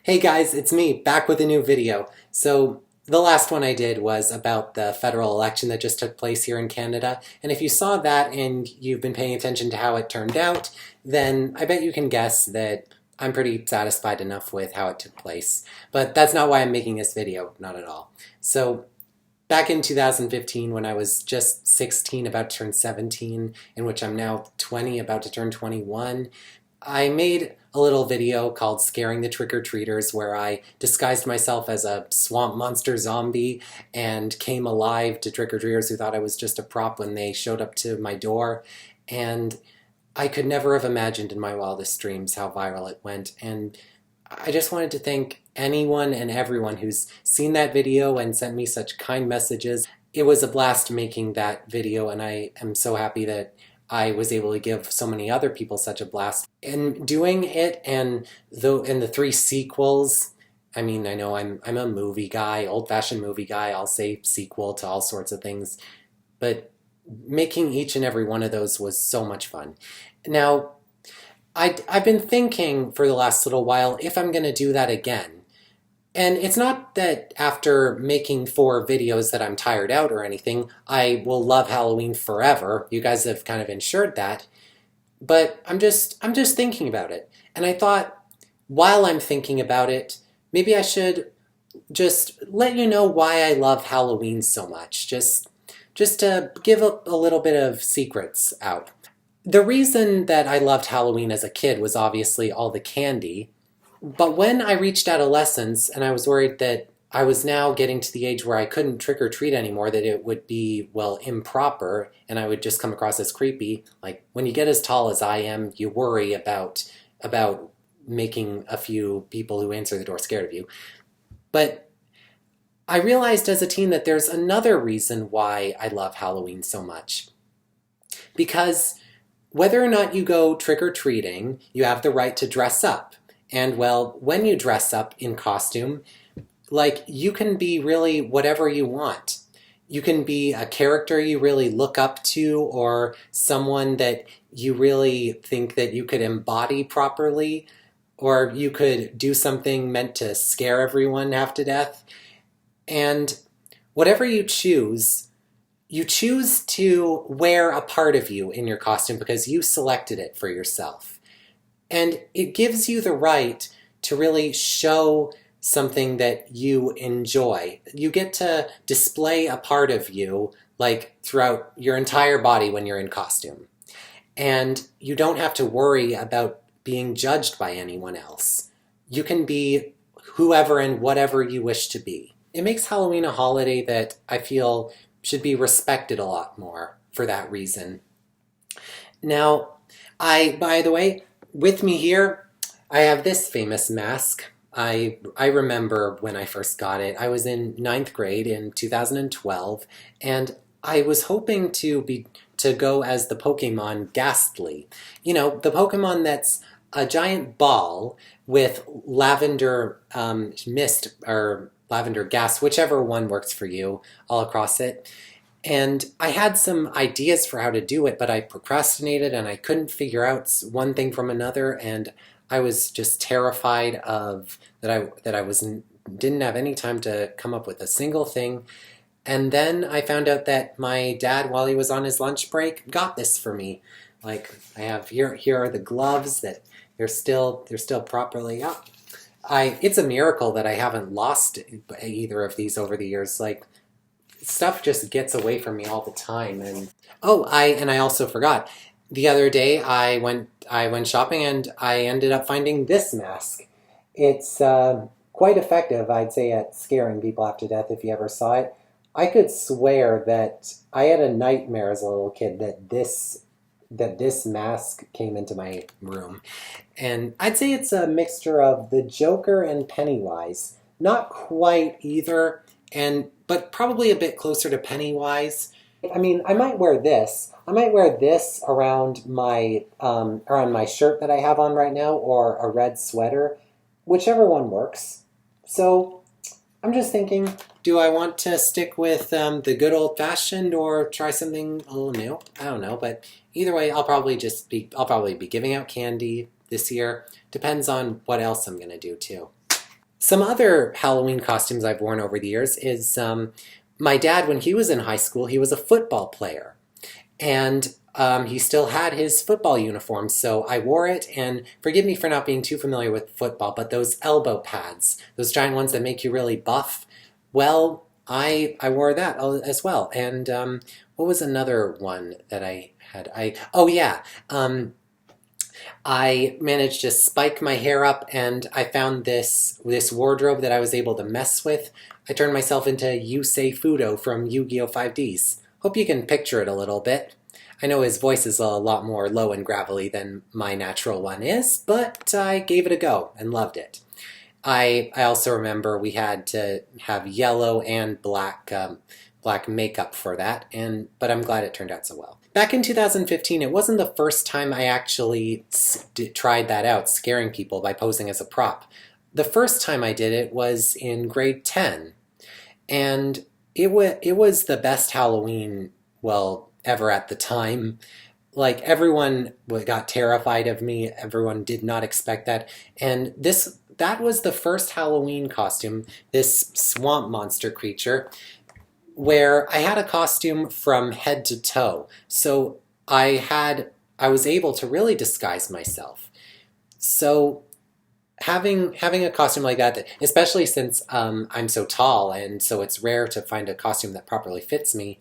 Hey guys, it's me, back with a new video. So, the last one I did was about the federal election that just took place here in Canada, and if you saw that and you've been paying attention to how it turned out, then I bet you can guess that I'm pretty satisfied enough with how it took place. But that's not why I'm making this video, not at all. So, back in 2015 when I was just 16, about to turn 17, in which I'm now 20, about to turn 21, I made a little video called Scaring the Trick-or-Treaters where I disguised myself as a swamp monster zombie and came alive to trick-or-treaters who thought I was just a prop when they showed up to my door. And I could never have imagined in my wildest dreams how viral it went. And I just wanted to thank anyone and everyone who's seen that video and sent me such kind messages. It was a blast making that video, and I am so happy that I was able to give so many other people such a blast. And doing it and the three sequels, I mean, I know I'm a movie guy, old-fashioned movie guy, I'll say sequel to all sorts of things, but making each and every one of those was so much fun. Now, I've been thinking for the last little while if I'm going to do that again. And it's not that after making 4 videos that I'm tired out or anything. I will love Halloween forever. You guys have kind of ensured that. But I'm just thinking about it. And I thought, while I'm thinking about it, maybe I should just let you know why I love Halloween so much. Just to give a little bit of secrets out. The reason that I loved Halloween as a kid was obviously all the candy. But when I reached adolescence and I was worried that I was now getting to the age where I couldn't trick or treat anymore, that it would be, well, improper and I would just come across as creepy. Like, when you get as tall as I am, you worry about making a few people who answer the door scared of you. But I realized as a teen that there's another reason why I love Halloween so much. Because whether or not you go trick-or-treating, you have the right to dress up. And well, when you dress up in costume, like, you can be really whatever you want. You can be a character you really look up to, or someone that you really think that you could embody properly, or you could do something meant to scare everyone half to death. And whatever you choose to wear a part of you in your costume because you selected it for yourself. And it gives you the right to really show something that you enjoy. You get to display a part of you, like, throughout your entire body when you're in costume. And you don't have to worry about being judged by anyone else. You can be whoever and whatever you wish to be. It makes Halloween a holiday that I feel should be respected a lot more for that reason. Now, by the way, with me here, I have this famous mask. I remember when I first got it. I was in 9th grade in 2012, and I was hoping to go as the Pokemon Ghastly. You know, the Pokemon that's a giant ball with lavender mist or lavender gas, whichever one works for you, all across it. And I had some ideas for how to do it, but I procrastinated and I couldn't figure out one thing from another, and I was just terrified of that I didn't have any time to come up with a single thing. And then I found out that my dad, while he was on his lunch break, got this for me. Like, I have here are the gloves that they're still properly up. It's a miracle that I haven't lost either of these over the years. Like, stuff just gets away from me all the time. And I also forgot. The other day I went shopping and I ended up finding this mask. It's quite effective, I'd say, at scaring people half to death if you ever saw it. I could swear that I had a nightmare as a little kid that this mask came into my room. And I'd say it's a mixture of the Joker and Pennywise. Not quite either, but probably a bit closer to Pennywise. I mean, I might wear this. I might wear this around my shirt that I have on right now, or a red sweater, whichever one works. So I'm just thinking, do I want to stick with the good old-fashioned or try something a little new? I don't know, but either way, I'll probably be giving out candy this year. Depends on what else I'm gonna do too. Some other Halloween costumes I've worn over the years is my dad, when he was in high school, he was a football player. And he still had his football uniform, so I wore it. And forgive me for not being too familiar with football, but those elbow pads, those giant ones that make you really buff, well, I wore that as well. And what was another one that I had? Oh yeah, I managed to spike my hair up, and I found this wardrobe that I was able to mess with. I turned myself into Yusei Fudo from Yu-Gi-Oh! 5Ds. Hope you can picture it a little bit. I know his voice is a lot more low and gravelly than my natural one is, but I gave it a go and loved it. I also remember we had to have yellow and black makeup for that, but I'm glad it turned out so well. Back in 2015, it wasn't the first time I actually tried that out, scaring people by posing as a prop. The first time I did it was in grade 10, and it was the best Halloween, well, ever at the time. Like, everyone got terrified of me, everyone did not expect that, and that was the first Halloween costume, this swamp monster creature, where I had a costume from head to toe. So I was able to really disguise myself. So having a costume like that, especially since I'm so tall and so it's rare to find a costume that properly fits me,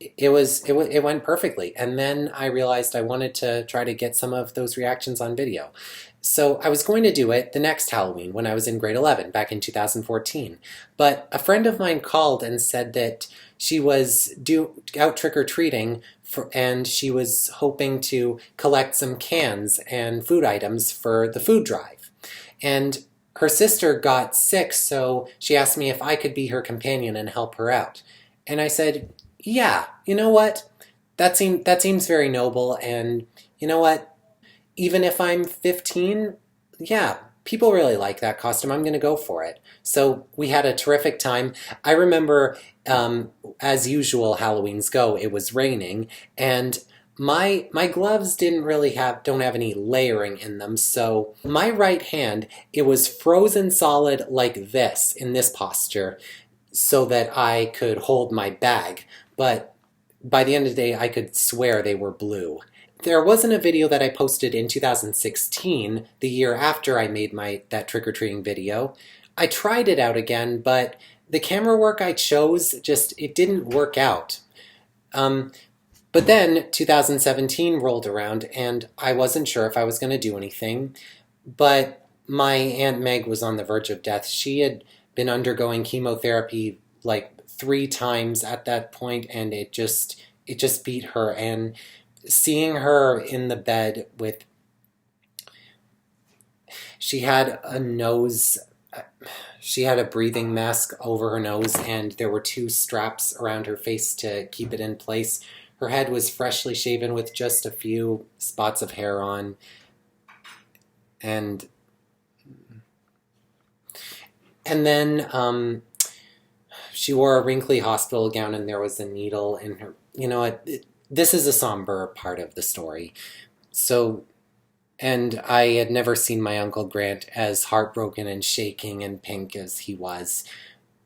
it went perfectly. And then I realized I wanted to try to get some of those reactions on video. So I was going to do it the next Halloween when I was in grade 11, back in 2014. But a friend of mine called and said that she was out trick-or-treating, and she was hoping to collect some cans and food items for the food drive. And her sister got sick, so she asked me if I could be her companion and help her out. And I said, yeah, you know what? That seems very noble, and you know what? Even if I'm 15, yeah, people really like that costume. I'm going to go for it. So we had a terrific time. I remember, as usual, Halloweens go, it was raining, and my gloves don't have any layering in them, so my right hand, it was frozen solid like this, in this posture, so that I could hold my bag, but by the end of the day, I could swear they were blue. There wasn't a video that I posted in 2016, the year after I made that trick-or-treating video. I tried it out again, but the camera work I chose, it didn't work out. But then 2017 rolled around, and I wasn't sure if I was going to do anything, but my Aunt Meg was on the verge of death. She had been undergoing chemotherapy like 3 times at that point, and it just beat her. And seeing her in the bed she had a breathing mask over her nose, and there were 2 straps around her face to keep it in place. Her head was freshly shaven with just a few spots of hair on, and then she wore a wrinkly hospital gown, and there was a needle in her. You know, this is a somber part of the story. So, and I had never seen my Uncle Grant as heartbroken and shaking and pink as he was.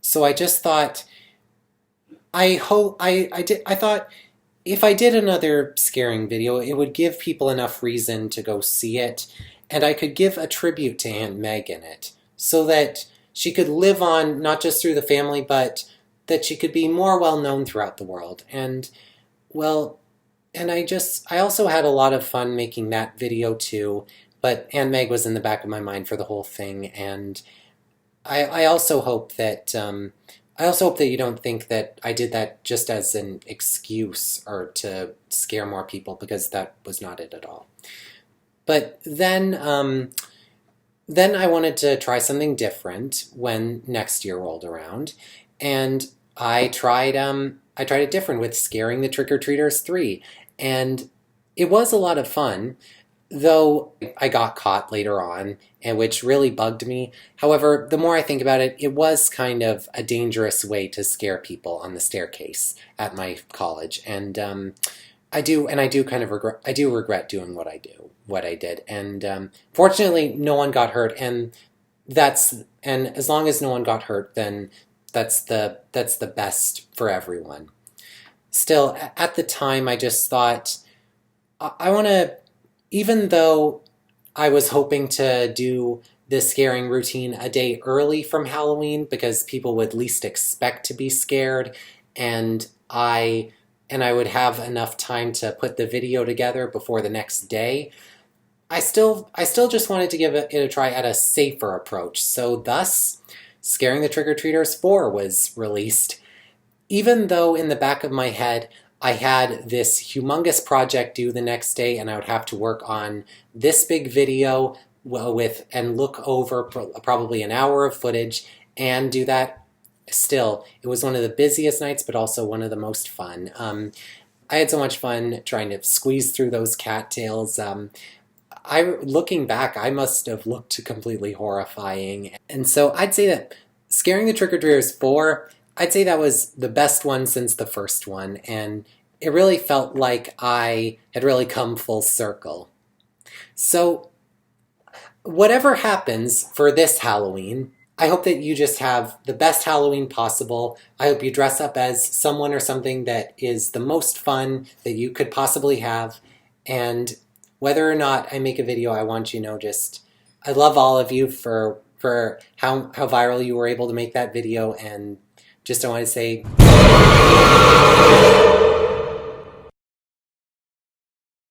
So I just thought, I thought if I did another scaring video, it would give people enough reason to go see it, and I could give a tribute to Aunt Meg in it, so that she could live on, not just through the family, but that she could be more well-known throughout the world. And, well, and I also had a lot of fun making that video too, but Aunt Meg was in the back of my mind for the whole thing, and I also hope that you don't think that I did that just as an excuse or to scare more people, because that was not it at all. But then I wanted to try something different when next year rolled around, and I tried it different with Scaring the Trick-or-Treaters 3, and it was a lot of fun, though I got caught later on, and which really bugged me. However, the more I think about it, it was kind of a dangerous way to scare people on the staircase at my college, and I do regret doing what I did, and fortunately no one got hurt, and and as long as no one got hurt, then that's the best for everyone. Still, at the time, I just thought, I want to, even though I was hoping to do this scaring routine a day early from Halloween because people would least expect to be scared, and I would have enough time to put the video together before the next day. I still just wanted to give it a try at a safer approach. So thus, Scaring the Trick-or-Treaters 4 was released. Even though in the back of my head I had this humongous project due the next day and I would have to work on this big video and look over probably an hour of footage and do that, still, it was one of the busiest nights, but also one of the most fun. I had so much fun trying to squeeze through those cattails. Looking back, I must have looked completely horrifying. And so I'd say that Scaring the Trick-or-Treaters 4, I'd say that was the best one since the first one, and it really felt like I had really come full circle. So, whatever happens for this Halloween, I hope that you just have the best Halloween possible. I hope you dress up as someone or something that is the most fun that you could possibly have, and whether or not I make a video, I want you to know I love all of you for how viral you were able to make that video, and just I want to say